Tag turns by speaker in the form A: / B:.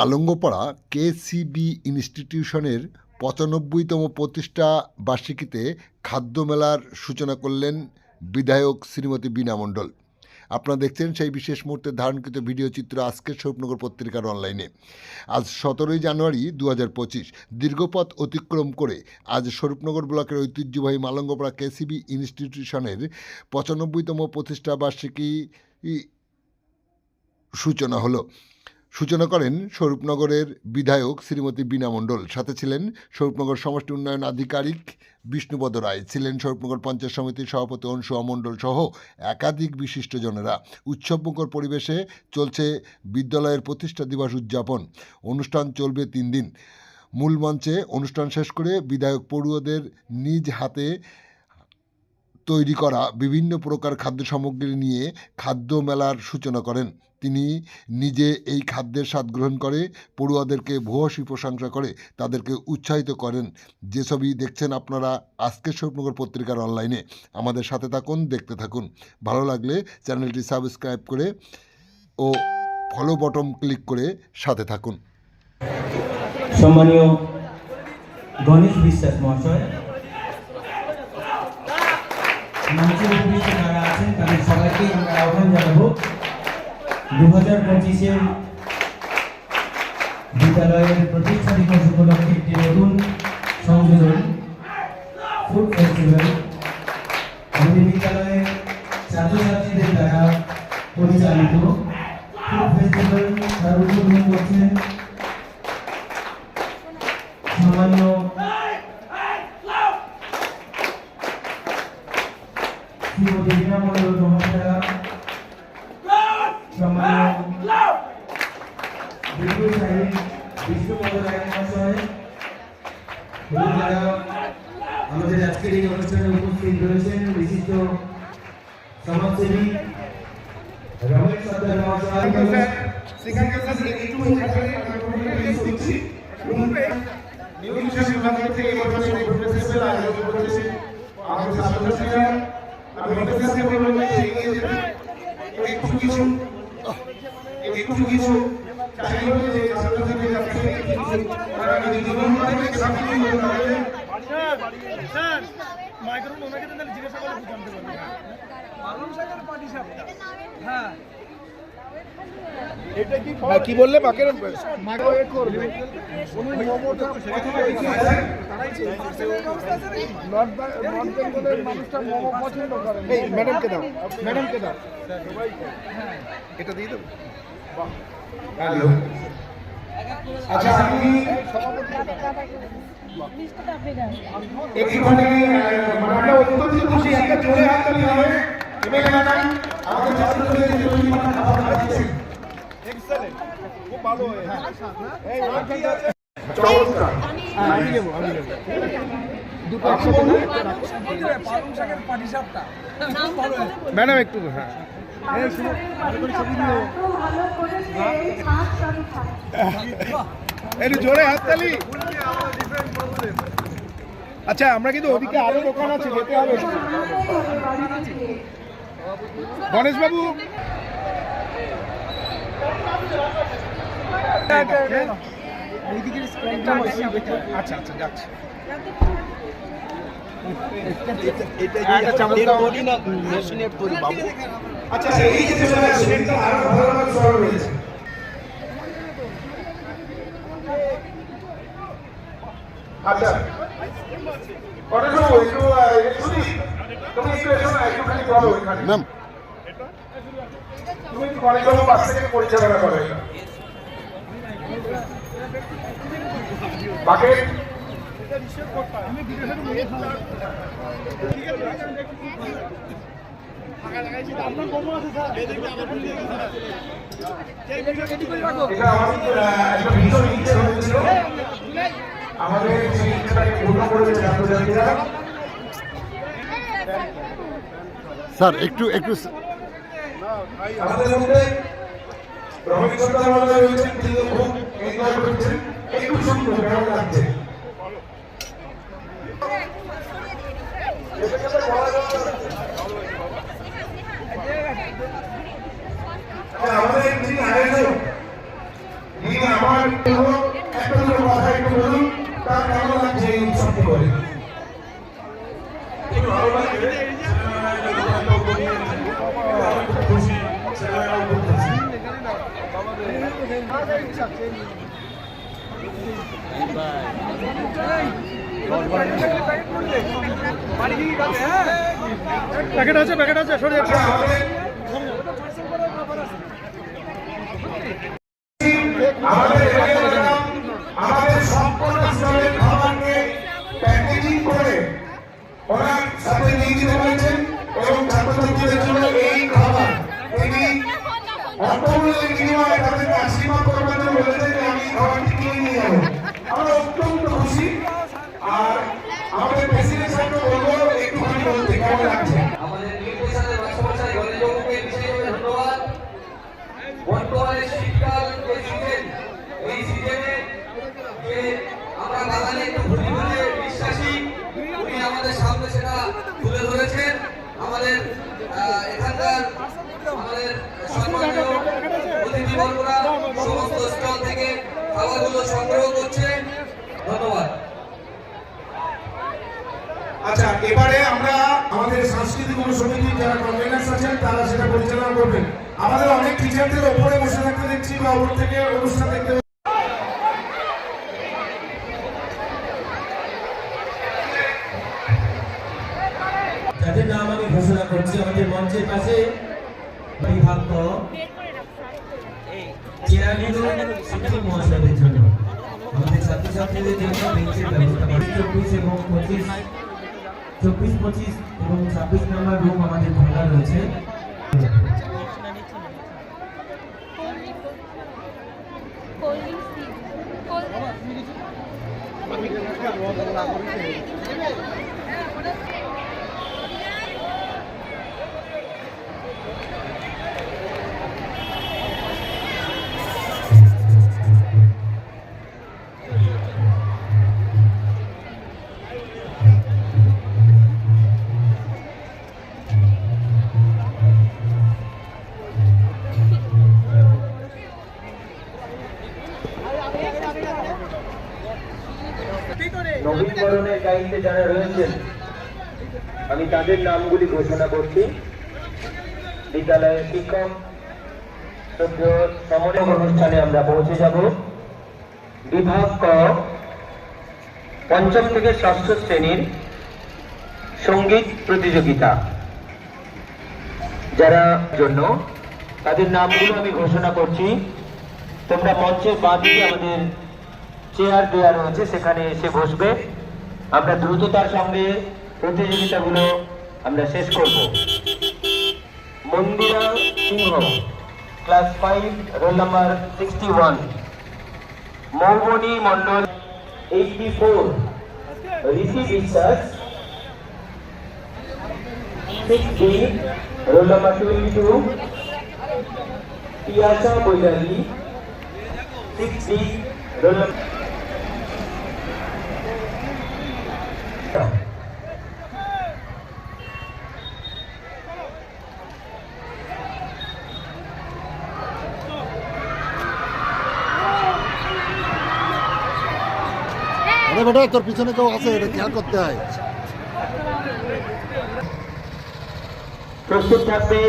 A: মালঙ্গপাড়া কেসিবি ইনস্টিটিউশনের ৯৫তম প্রতিষ্ঠা বার্ষিকীতে খাদ্য মেলার সূচনা করলেন বিধায়ক শ্রীমতী বীণা মণ্ডল। আপনারা দেখছেন সেই বিশেষ মুহূর্তে ধারণকৃত ভিডিও চিত্র আজকের স্বরূপনগর পত্রিকার অনলাইনে। আজ ১৭ই জানুয়ারি ২০২৫ দীর্ঘপথ অতিক্রম করে আজ স্বরূপনগর ব্লকের ঐতিহ্যবাহী মালঙ্গপাড়া কেসিবি ইনস্টিটিউশনের ৯৫তম প্রতিষ্ঠা বার্ষিকী সূচনা হলো। সূচনা করেন স্বরূপনগরের বিধায়ক শ্রীমতী বীণা মণ্ডল। সাথে ছিলেন স্বরূপনগর সমষ্টি উন্নয়ন আধিকারিক বিষ্ণুপদ রায়, ছিলেন স্বরূপনগর পঞ্চায়েত সমিতির সভাপতি অনসুয়া মণ্ডল সহ একাধিক বিশিষ্টজনেরা। উৎসবমুখর পরিবেশে চলছে বিদ্যালয়ের প্রতিষ্ঠা দিবস উদযাপন। অনুষ্ঠান চলবে ৩ দিন। মূল মঞ্চে অনুষ্ঠান শেষ করে বিধায়ক পড়ুয়াদের নিজ হাতে তৈরি করা বিভিন্ন প্রকার খাদ্য সামগ্রী নিয়ে খাদ্য মেলার সূচনা করেন। তিনি নিজে এই খাদ্যের স্বাদ গ্রহণ করে পড়ুয়াদেরকে ভূয়সী প্রশংসা করে তাদেরকে উৎসাহিত করেন। যে ছবি দেখছেন আপনারা আজকের স্বরূপনগর পত্রিকার অনলাইনে। আমাদের সাথে থাকুন, দেখতে থাকুন। ভালো লাগলে চ্যানেলটি সাবস্ক্রাইব করে ও ফলো বটন ক্লিক করে সাথে থাকুন।
B: সম্মানীয় গণেশ বিশ্বাস মহাশয়, মঞ্চে উপস্থিত যারা আছেন তাদের সবাইকে আমরা আহ্বান জানাবো 2025-এর বিদ্যালয়ের প্রতিষ্ঠা দিবস উপলক্ষে একটি নতুন সংযোজন ফুড ফেস্টিভ্যাল আমাদের বিদ্যালয়ের ছাত্রছাত্রীদের দ্বারা পরিচালিত ফুড ফেস্টিভ্যাল তার উদ্বোধন করছেন সম্মানীয় শ্রীমতী বীণা মণ্ডল মহাশয়া, সম্মানীয় বিষ্ণুপদ রায় মহাশয়, যারা আমাদের আজকের এই অনুষ্ঠানে উপস্থিত রয়েছেন বিশিষ্ট সমাজসেবী রমেশ সর্দার মহাশয়,
C: কি বললে বাকের ম্যাডামকে দাও, ম্যাডামকে দাও, এটা দিয়ে দেবো। হ্যালো, আচ্ছা আমি একটুখানি আমরা অত্যন্ত খুশি, একটা জোরে হাত তালি হবে এবং আমাদের ছাত্রছাত্রীদের খাবার খাচ্ছেন। এক্সেলেন্ট, খুব ভালো হয়েছে। এই ওখানে আছে চমৎকার। আমি নেব দুটো একসাথে পালং শাকের পাটিসাপটা খুব ভালো হয়েছে ম্যাডাম। একটু হ্যাঁ একটু জোরে হাততালি। আচ্ছা আমরা কিন্তু ওদিকে আরো দোকান আছে, যেতে হবে। গণেশ বাবু আচ্ছা আচ্ছা যাচ্ছি। আচ্ছা এই যে সেটা আরো ভালো সরল হয়েছে। আচ্ছা গণেশ বাবু একটু তুমি একটু এসো না, একটুখানি বলো ওইখানে নাম তুমি একটু গণেশ বাবু পাশ থেকে পরিচালনা করো এটা বাকি আমাদের
A: স্যার একটু একটু
C: আমাদের মধ্যে রমেশ সর্দার মহাশয় রয়েছেন, তিনি খুব এনজয় করছেন। একটু সুন্দর কেমন লাগছে আমাদের যিনি আয়োজক, যিনি আমার
D: প্যাকেট আছে সরে যাচ্ছে।
C: আমাদের আমাদের সম্পূর্ণ স্টলের খাবারকে প্যাকেজিং করে ওনার সাথে নিয়ে দিতে বলেছেন এবং ছাত্রছাত্রীদের জন্য এই খাবার তিনি অল্পমূল্যের বিনিময়ে তাদেরকে আশীর্বাদ করবেন জন্য বলেছেন যে আমি খাবারটি কিনে নিয়ে যাবো। আমরা অত্যন্ত খুশি। আর আমাদের প্রেসিডেন্ট সাহেবকে বলবো একটুখানি বলতে কেমন লাগছে।
E: আমাদের নির্দেশনের মাস্টারমশাই গণেশবাবুকে বিশেষভাবে ধন্যবাদ। বর্তমানে শীতকাল যে সিজন, এই সিজনে যে আমরা বাগানে একটু ঘুরে ঘুরে বিশ্বাসী, উনি আমাদের সামনে সেটা তুলে ধরেছেন। আমাদের এখানকার আমাদের সম্মানীয় অতিথিবর্গরা সমস্ত স্টল থেকে খাবারগুলো সংগ্রহ করছে। ধন্যবাদ।
C: আচ্ছা, এবারে আমরা আমাদের সাংস্কৃতিক সমিতির যারা কনভেনার্স আছেন তারা সেটা পরিচালনা করবেন। আমাদের অনেক টিচারদের ওপরে বসে থাকতে দেখছি বা ওপর থেকে অনুষ্ঠান দেখতে।
B: যাদের নাম আমি ঘোষণা করছি আমাদের মঞ্চের পাশে বিভাগ চেয়ারগুলো শিক্ষক মহাশয়দের জন্য, আমাদের ছাত্রছাত্রীদের জন্য বেঞ্চের ব্যবস্থা করি। 24 এবং 25 এবং 26 নম্বর রুম আমাদের খোলা রয়েছে।
F: নবীকরণের দায়িত্বে যারা রয়েছেন আমি তাদের নামগুলি ঘোষণা করছি। বিদ্যালয়ের শিক্ষক সমন্বয় অনুষ্ঠানে আমরা পৌঁছে যাব। বিভাগ ক, পঞ্চম থেকে ষষ্ঠ শ্রেণীর সঙ্গীত প্রতিযোগিতা যারা জন্য তাদের নামগুলো আমি ঘোষণা করছি। তোমরা মঞ্চের বাঁদিকে আমাদের চেয়ার দেওয়া রয়েছে, সেখানে এসে বসবে। আমরা দ্রুততার সঙ্গে প্রতিযোগিতাগুলো আমরা শেষ করব। Mandira Singha, class 5, roll number 61। Moubani Mondal 84। Rishi Biswas 6B, roll number 22। Piyasa Bairagi 6D, roll number.
A: আরে বেটা, তোর পিছনে কেউ আছে, এটা খেয়াল করতে হয়।
F: প্রস্তুত থাকবে